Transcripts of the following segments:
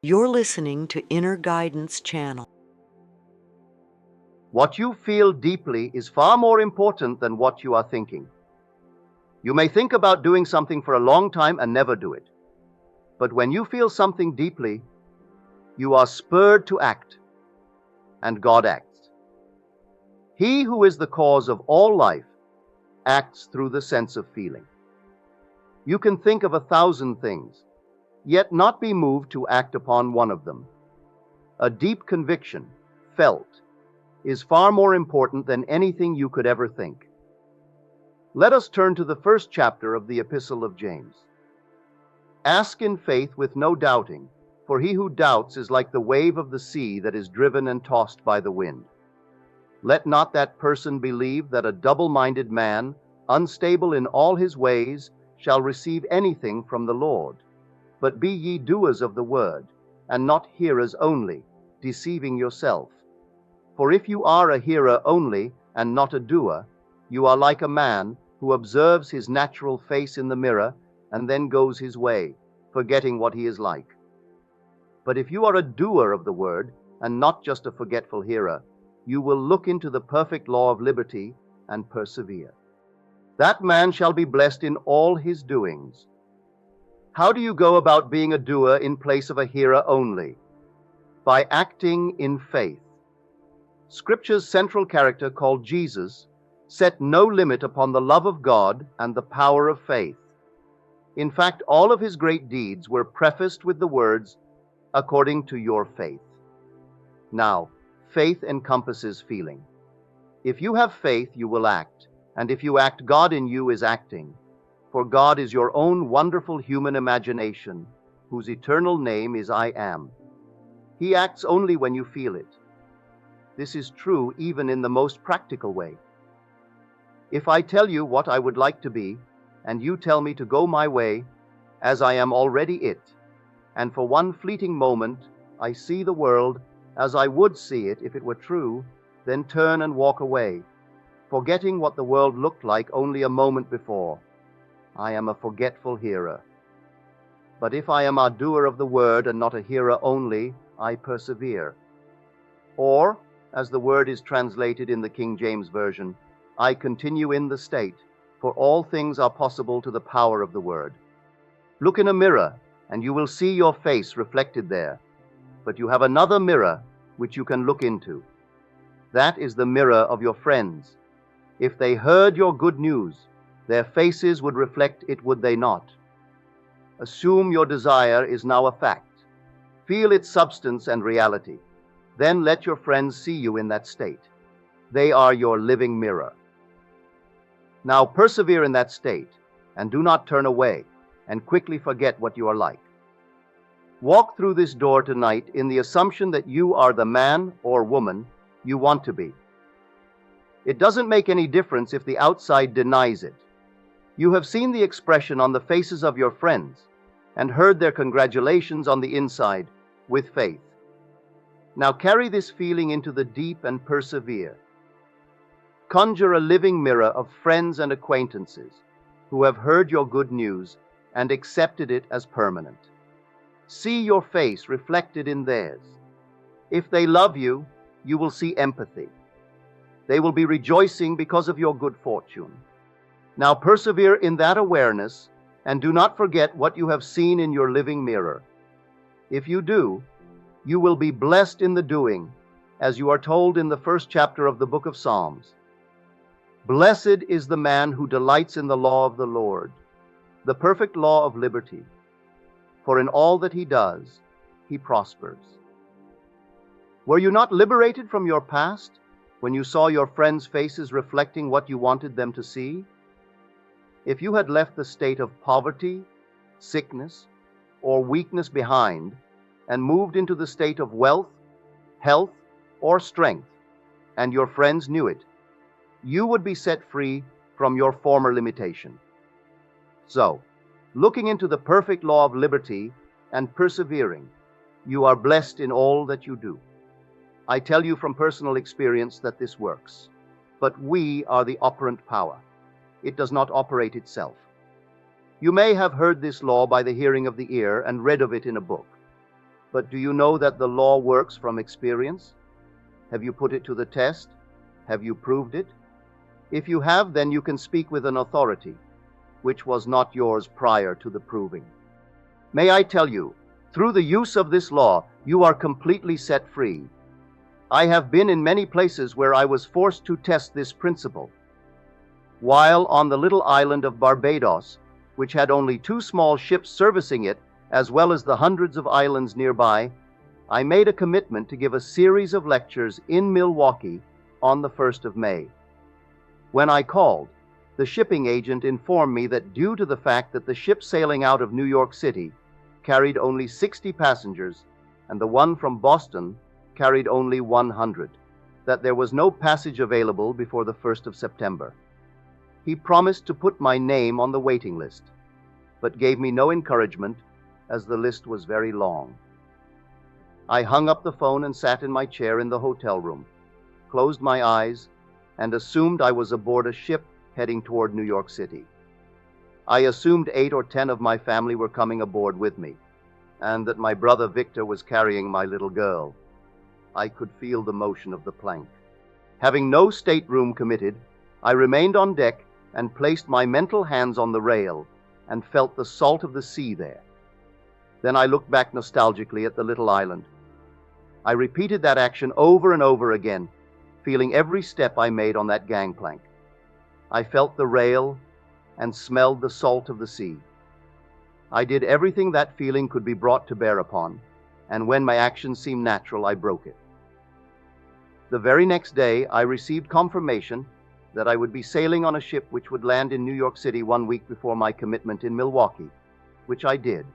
You're listening to Inner Guidance Channel. What you feel deeply is far more important than what you are thinking. You may think about doing something for a long time and never do it. But when you feel something deeply, you are spurred to act, and God acts. He who is the cause of all life acts through the sense of feeling. You can think of 1,000 things, yet not be moved to act upon one of them. A deep conviction, felt, is far more important than anything you could ever think. Let us turn to the first chapter of the Epistle of James. Ask in faith with no doubting, for he who doubts is like the wave of the sea that is driven and tossed by the wind. Let not that person believe that a double-minded man, unstable in all his ways, shall receive anything from the Lord. But be ye doers of the word, and not hearers only, deceiving yourself. For if you are a hearer only, and not a doer, you are like a man who observes his natural face in the mirror, and then goes his way, forgetting what he is like. But if you are a doer of the word, and not just a forgetful hearer, you will look into the perfect law of liberty, and persevere. That man shall be blessed in all his doings. How do you go about being a doer in place of a hearer only? By acting in faith. Scripture's central character, called Jesus, set no limit upon the love of God and the power of faith. In fact, all of his great deeds were prefaced with the words, according to your faith. Now, faith encompasses feeling. If you have faith, you will act, and if you act, God in you is acting. For God is your own wonderful human imagination, whose eternal name is I Am. He acts only when you feel it. This is true even in the most practical way. If I tell you what I would like to be, and you tell me to go my way, as I am already it, and for one fleeting moment I see the world as I would see it if it were true, then turn and walk away, forgetting what the world looked like only a moment before, I am a forgetful hearer. But if I am a doer of the word and not a hearer only, I persevere. Or, as the word is translated in the King James Version, I continue in the state, for all things are possible to the power of the word. Look in a mirror, and you will see your face reflected there. But you have another mirror which you can look into. That is the mirror of your friends. If they heard your good news, their faces would reflect it, would they not? Assume your desire is now a fact. Feel its substance and reality. Then let your friends see you in that state. They are your living mirror. Now persevere in that state, and do not turn away, and quickly forget what you are like. Walk through this door tonight in the assumption that you are the man or woman you want to be. It doesn't make any difference if the outside denies it. You have seen the expression on the faces of your friends, and heard their congratulations on the inside with faith. Now carry this feeling into the deep and persevere. Conjure a living mirror of friends and acquaintances who have heard your good news and accepted it as permanent. See your face reflected in theirs. If they love you, you will see empathy. They will be rejoicing because of your good fortune. Now persevere in that awareness, and do not forget what you have seen in your living mirror. If you do, you will be blessed in the doing, as you are told in the first chapter of the book of Psalms. Blessed is the man who delights in the law of the Lord, the perfect law of liberty. For in all that he does, he prospers. Were you not liberated from your past when you saw your friends' faces reflecting what you wanted them to see? If you had left the state of poverty, sickness, or weakness behind, and moved into the state of wealth, health, or strength, and your friends knew it, you would be set free from your former limitation. So, looking into the perfect law of liberty and persevering, you are blessed in all that you do. I tell you from personal experience that this works. But we are the operant power. It does not operate itself. You may have heard this law by the hearing of the ear and read of it in a book. But do you know that the law works from experience? Have you put it to the test? Have you proved it? If you have, then you can speak with an authority, which was not yours prior to the proving. May I tell you, through the use of this law, you are completely set free. I have been in many places where I was forced to test this principle. While on the little island of Barbados, which had only 2 small ships servicing it, as well as the hundreds of islands nearby, I made a commitment to give a series of lectures in Milwaukee on the 1st of May. When I called, the shipping agent informed me that due to the fact that the ship sailing out of New York City carried only 60 passengers and the one from Boston carried only 100, that there was no passage available before the 1st of September. He promised to put my name on the waiting list, but gave me no encouragement as the list was very long. I hung up the phone and sat in my chair in the hotel room, closed my eyes, and assumed I was aboard a ship heading toward New York City. I assumed 8 or 10 of my family were coming aboard with me, and that my brother Victor was carrying my little girl. I could feel the motion of the plank. Having no stateroom committed, I remained on deck and placed my mental hands on the rail and felt the salt of the sea there. Then I looked back nostalgically at the little island. I repeated that action over and over again, feeling every step I made on that gangplank. I felt the rail and smelled the salt of the sea. I did everything that feeling could be brought to bear upon, and when my action seemed natural, I broke it. The very next day, I received confirmation that I would be sailing on a ship which would land in New York City 1 week before my commitment in Milwaukee, which I did.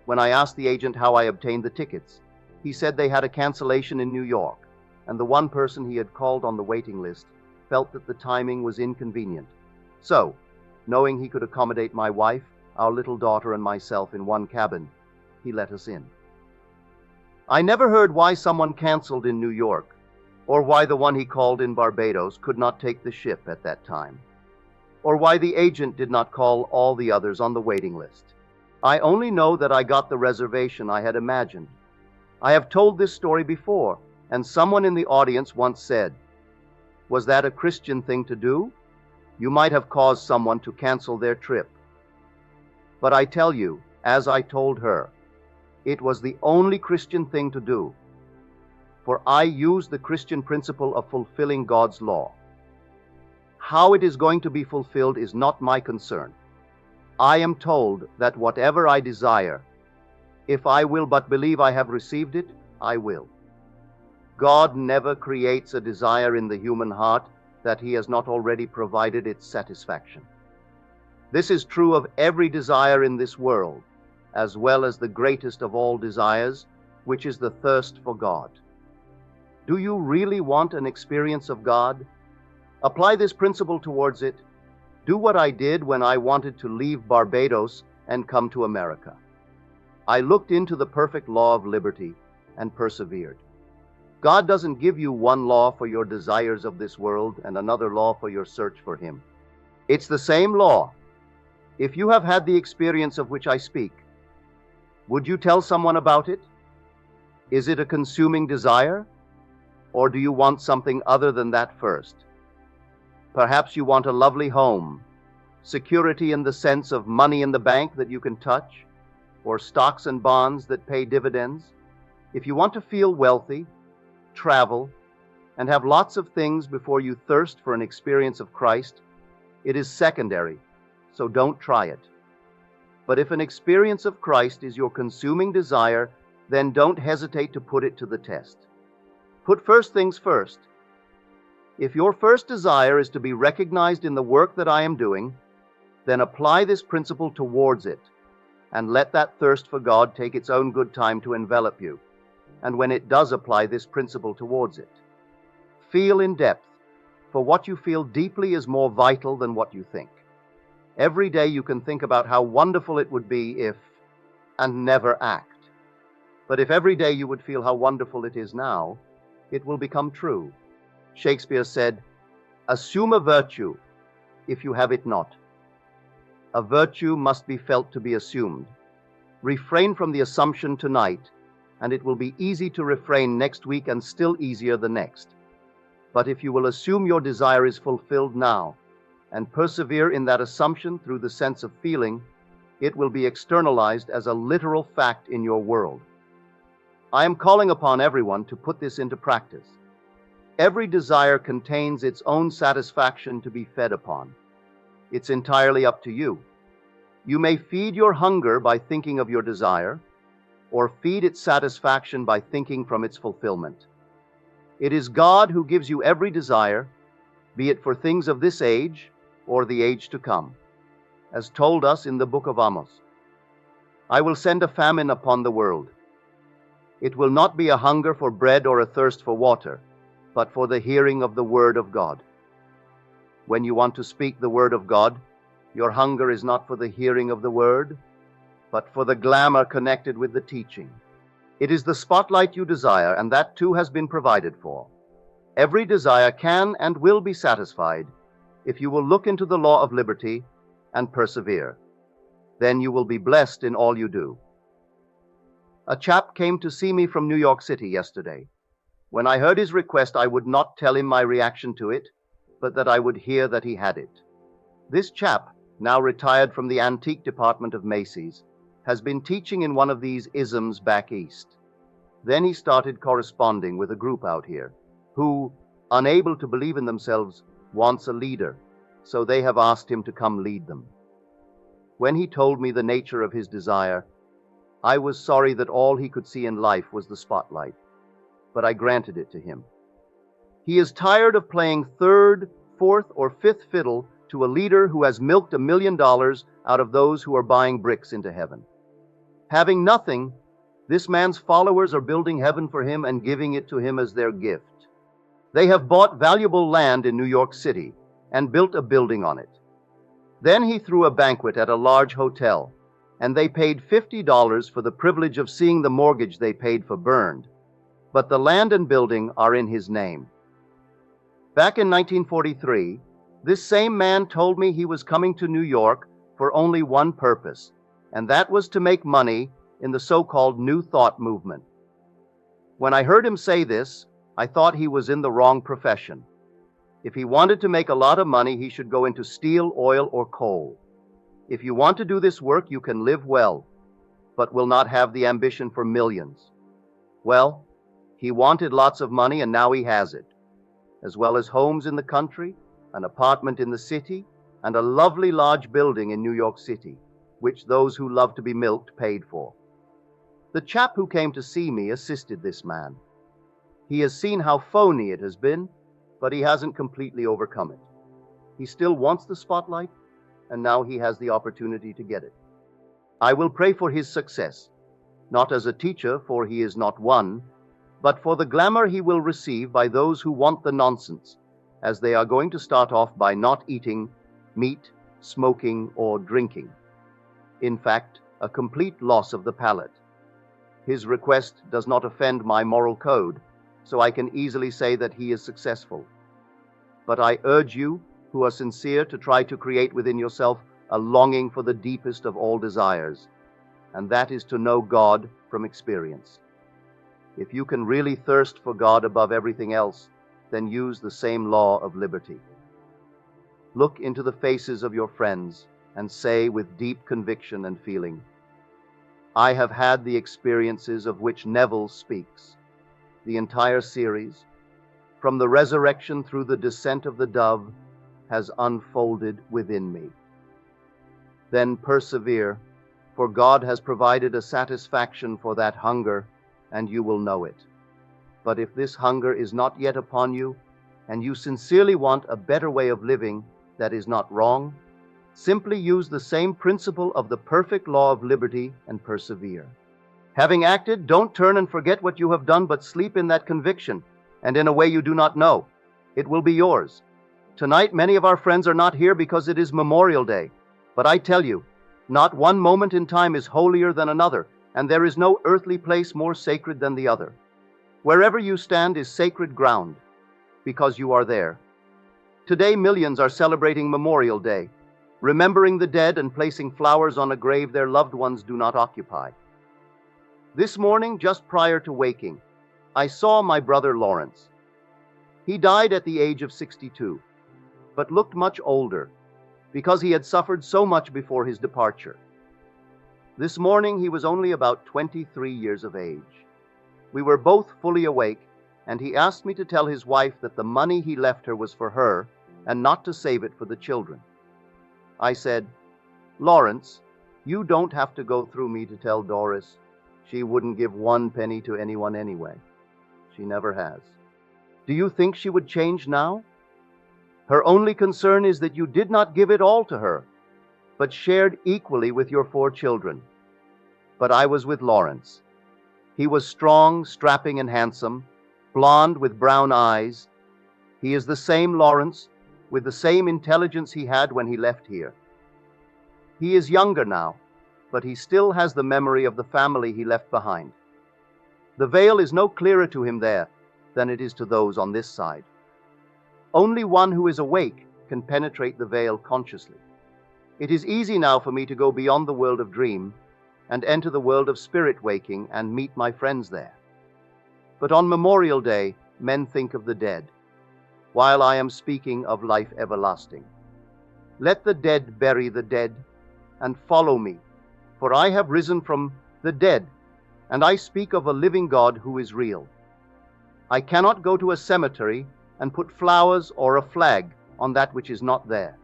When I asked the agent how I obtained the tickets, he said they had a cancellation in New York, and the one person he had called on the waiting list felt that the timing was inconvenient. So, knowing he could accommodate my wife, our little daughter, and myself in one cabin, he let us in. I never heard why someone canceled in New York, or why the one he called in Barbados could not take the ship at that time, or why the agent did not call all the others on the waiting list. I only know that I got the reservation I had imagined. I have told this story before, and someone in the audience once said, "Was that a Christian thing to do? You might have caused someone to cancel their trip." But I tell you, as I told her, it was the only Christian thing to do. For I use the Christian principle of fulfilling God's law. How it is going to be fulfilled is not my concern. I am told that whatever I desire, if I will but believe I have received it, I will. God never creates a desire in the human heart that He has not already provided its satisfaction. This is true of every desire in this world, as well as the greatest of all desires, which is the thirst for God. Do you really want an experience of God? Apply this principle towards it. Do what I did when I wanted to leave Barbados and come to America. I looked into the perfect law of liberty and persevered. God doesn't give you one law for your desires of this world and another law for your search for Him. It's the same law. If you have had the experience of which I speak, would you tell someone about it? Is it a consuming desire? Or do you want something other than that first? Perhaps you want a lovely home, security in the sense of money in the bank that you can touch, or stocks and bonds that pay dividends. If you want to feel wealthy, travel, and have lots of things before you thirst for an experience of Christ, it is secondary, so don't try it. But if an experience of Christ is your consuming desire, then don't hesitate to put it to the test. Put first things first. If your first desire is to be recognized in the work that I am doing, then apply this principle towards it, and let that thirst for God take its own good time to envelop you. And when it does apply this principle towards it, feel in depth, for what you feel deeply is more vital than what you think. Every day you can think about how wonderful it would be if, and never act. But if every day you would feel how wonderful it is now, it will become true. Shakespeare said, "Assume a virtue if you have it not." A virtue must be felt to be assumed. Refrain from the assumption tonight, and it will be easy to refrain next week and still easier the next. But if you will assume your desire is fulfilled now and persevere in that assumption through the sense of feeling, it will be externalized as a literal fact in your world. I am calling upon everyone to put this into practice. Every desire contains its own satisfaction to be fed upon. It's entirely up to you. You may feed your hunger by thinking of your desire, or feed its satisfaction by thinking from its fulfillment. It is God who gives you every desire, be it for things of this age or the age to come, as told us in the book of Amos. I will send a famine upon the world. It will not be a hunger for bread or a thirst for water, but for the hearing of the word of God. When you want to speak the word of God, your hunger is not for the hearing of the word, but for the glamour connected with the teaching. It is the spotlight you desire, and that too has been provided for. Every desire can and will be satisfied if you will look into the law of liberty and persevere. Then you will be blessed in all you do. A chap came to see me from New York City yesterday. When I heard his request, I would not tell him my reaction to it, but that I would hear that he had it. This chap, now retired from the antique department of Macy's, has been teaching in one of these isms back east. Then he started corresponding with a group out here who, unable to believe in themselves, wants a leader, so they have asked him to come lead them. When he told me the nature of his desire, I was sorry that all he could see in life was the spotlight, but I granted it to him. He is tired of playing third, fourth, or fifth fiddle to a leader who has milked $1 million out of those who are buying bricks into heaven. Having nothing, this man's followers are building heaven for him and giving it to him as their gift. They have bought valuable land in New York City and built a building on it. Then he threw a banquet at a large hotel, and they paid $50 for the privilege of seeing the mortgage they paid for burned. But the land and building are in his name. Back in 1943, this same man told me he was coming to New York for only one purpose, and that was to make money in the so-called New Thought movement. When I heard him say this, I thought he was in the wrong profession. If he wanted to make a lot of money, he should go into steel, oil, or coal. If you want to do this work, you can live well, but will not have the ambition for millions. Well, he wanted lots of money, and now he has it, as well as homes in the country, an apartment in the city, and a lovely large building in New York City, which those who love to be milked paid for. The chap who came to see me assisted this man. He has seen how phony it has been, but he hasn't completely overcome it. He still wants the spotlight, and now he has the opportunity to get it. I will pray for his success, not as a teacher, for he is not one, but for the glamour he will receive by those who want the nonsense, as they are going to start off by not eating meat, smoking, or drinking. In fact, a complete loss of the palate. His request does not offend my moral code, so I can easily say that he is successful. But I urge you, who are sincere, to try to create within yourself a longing for the deepest of all desires, and that is to know God from experience. If you can really thirst for God above everything else, then use the same law of liberty. Look into the faces of your friends and say with deep conviction and feeling, I have had the experiences of which Neville speaks. The entire series, from the resurrection through the descent of the dove, has unfolded within me. Then persevere, for God has provided a satisfaction for that hunger, and you will know it. But if this hunger is not yet upon you, and you sincerely want a better way of living that is not wrong, simply use the same principle of the perfect law of liberty and persevere. Having acted, don't turn and forget what you have done, but sleep in that conviction, and in a way you do not know. It will be yours. Tonight, many of our friends are not here because it is Memorial Day. But I tell you, not one moment in time is holier than another, and there is no earthly place more sacred than the other. Wherever you stand is sacred ground, because you are there. Today, millions are celebrating Memorial Day, remembering the dead and placing flowers on a grave their loved ones do not occupy. This morning, just prior to waking, I saw my brother Lawrence. He died at the age of 62, but looked much older because he had suffered so much before his departure. This morning, he was only about 23 years of age. We were both fully awake, and he asked me to tell his wife that the money he left her was for her and not to save it for the children. I said, "Lawrence, you don't have to go through me to tell Doris. She wouldn't give 1 penny to anyone anyway. She never has. Do you think she would change now? Her only concern is that you did not give it all to her, but shared equally with your 4 children. But I was with Lawrence. He was strong, strapping, and handsome, blond with brown eyes. He is the same Lawrence, with the same intelligence he had when he left here. He is younger now, but he still has the memory of the family he left behind. The veil is no clearer to him there than it is to those on this side. Only one who is awake can penetrate the veil consciously. It is easy now for me to go beyond the world of dream and enter the world of spirit waking and meet my friends there. But on Memorial Day, men think of the dead, while I am speaking of life everlasting. Let the dead bury the dead, and follow me, for I have risen from the dead, and I speak of a living God who is real. I cannot go to a cemetery and put flowers or a flag on that which is not there.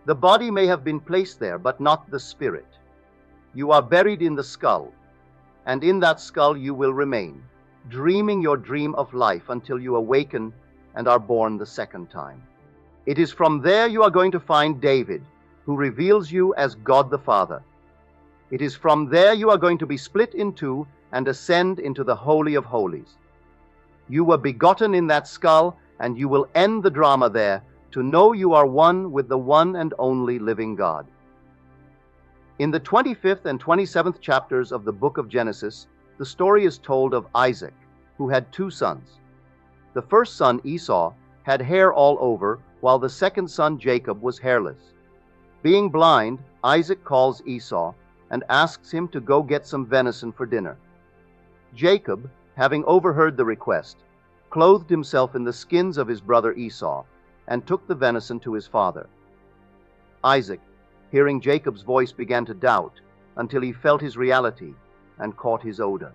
The body may have been placed there, but not the spirit. You are buried in the skull, and in that skull you will remain, dreaming your dream of life until you awaken and are born the second time. It is from there you are going to find David, who reveals you as God the Father. It is from there you are going to be split in two and ascend into the Holy of Holies. You were begotten in that skull, and you will end the drama there to know you are one with the one and only living God. In the 25th and 27th chapters of the book of Genesis, the story is told of Isaac, who had 2 sons. The first son, Esau, had hair all over, while the second son, Jacob, was hairless. Being blind, Isaac calls Esau and asks him to go get some venison for dinner. Jacob, having overheard the request, clothed himself in the skins of his brother Esau and took the venison to his father. Isaac, hearing Jacob's voice, began to doubt until he felt his reality and caught his odor.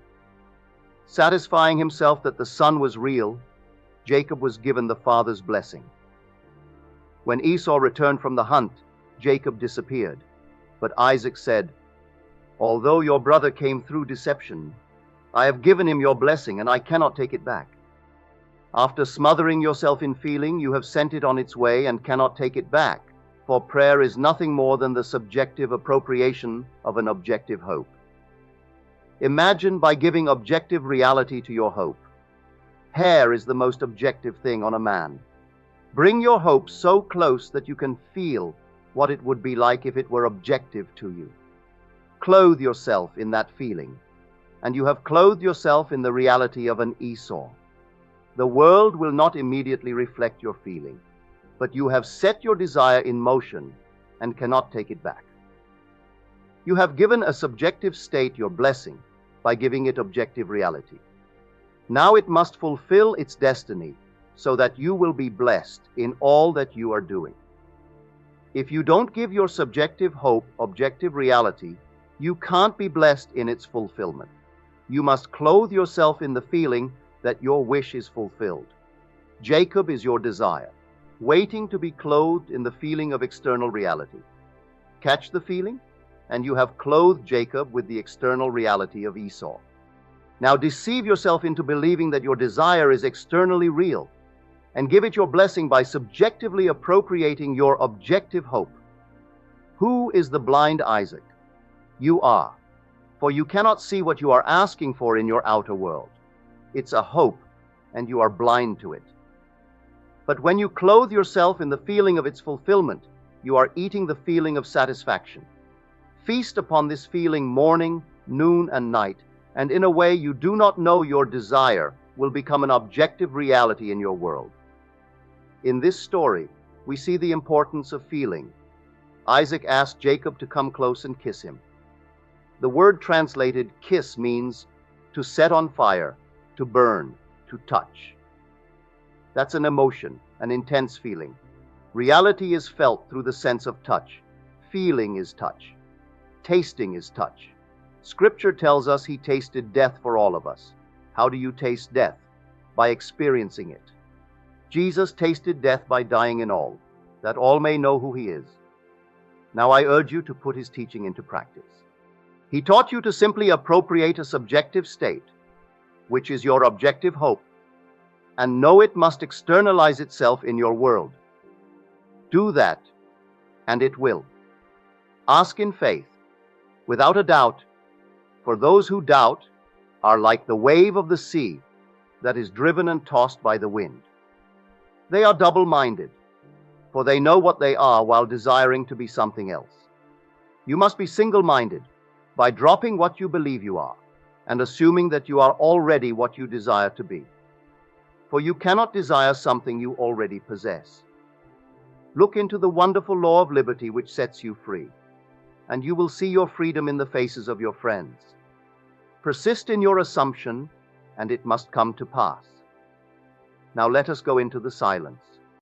Satisfying himself that the son was real, Jacob was given the father's blessing. When Esau returned from the hunt, Jacob disappeared. But Isaac said, "Although your brother came through deception, I have given him your blessing, and I cannot take it back. After smothering yourself in feeling, you have sent it on its way and cannot take it back, for prayer is nothing more than the subjective appropriation of an objective hope." Imagine by giving objective reality to your hope. Hair is the most objective thing on a man. Bring your hope so close that you can feel what it would be like if it were objective to you. Clothe yourself in that feeling, and you have clothed yourself in the reality of an Esau. The world will not immediately reflect your feeling, but you have set your desire in motion and cannot take it back. You have given a subjective state your blessing by giving it objective reality. Now it must fulfill its destiny so that you will be blessed in all that you are doing. If you don't give your subjective hope objective reality, you can't be blessed in its fulfillment. You must clothe yourself in the feeling that your wish is fulfilled. Jacob is your desire, waiting to be clothed in the feeling of external reality. Catch the feeling, and you have clothed Jacob with the external reality of Esau. Now deceive yourself into believing that your desire is externally real, and give it your blessing by subjectively appropriating your objective hope. Who is the blind Isaac? You are, for you cannot see what you are asking for in your outer world. It's a hope, and you are blind to it. But when you clothe yourself in the feeling of its fulfillment, you are eating the feeling of satisfaction. Feast upon this feeling morning, noon, and night, and in a way you do not know, your desire will become an objective reality in your world. In this story, we see the importance of feeling. Isaac asked Jacob to come close and kiss him. The word translated kiss means to set on fire, to burn, to touch. That's an emotion, an intense feeling. Reality is felt through the sense of touch. Feeling is touch. Tasting is touch. Scripture tells us he tasted death for all of us. How do you taste death? By experiencing it. Jesus tasted death by dying in all, that all may know who he is. Now I urge you to put his teaching into practice. He taught you to simply appropriate a subjective state, which is your objective hope, and know it must externalize itself in your world. Do that, and it will. Ask in faith, without a doubt, for those who doubt are like the wave of the sea that is driven and tossed by the wind. They are double-minded, for they know what they are while desiring to be something else. You must be single-minded by dropping what you believe you are and assuming that you are already what you desire to be. For you cannot desire something you already possess. Look into the wonderful law of liberty which sets you free, and you will see your freedom in the faces of your friends. Persist in your assumption, and it must come to pass. Now let us go into the silence.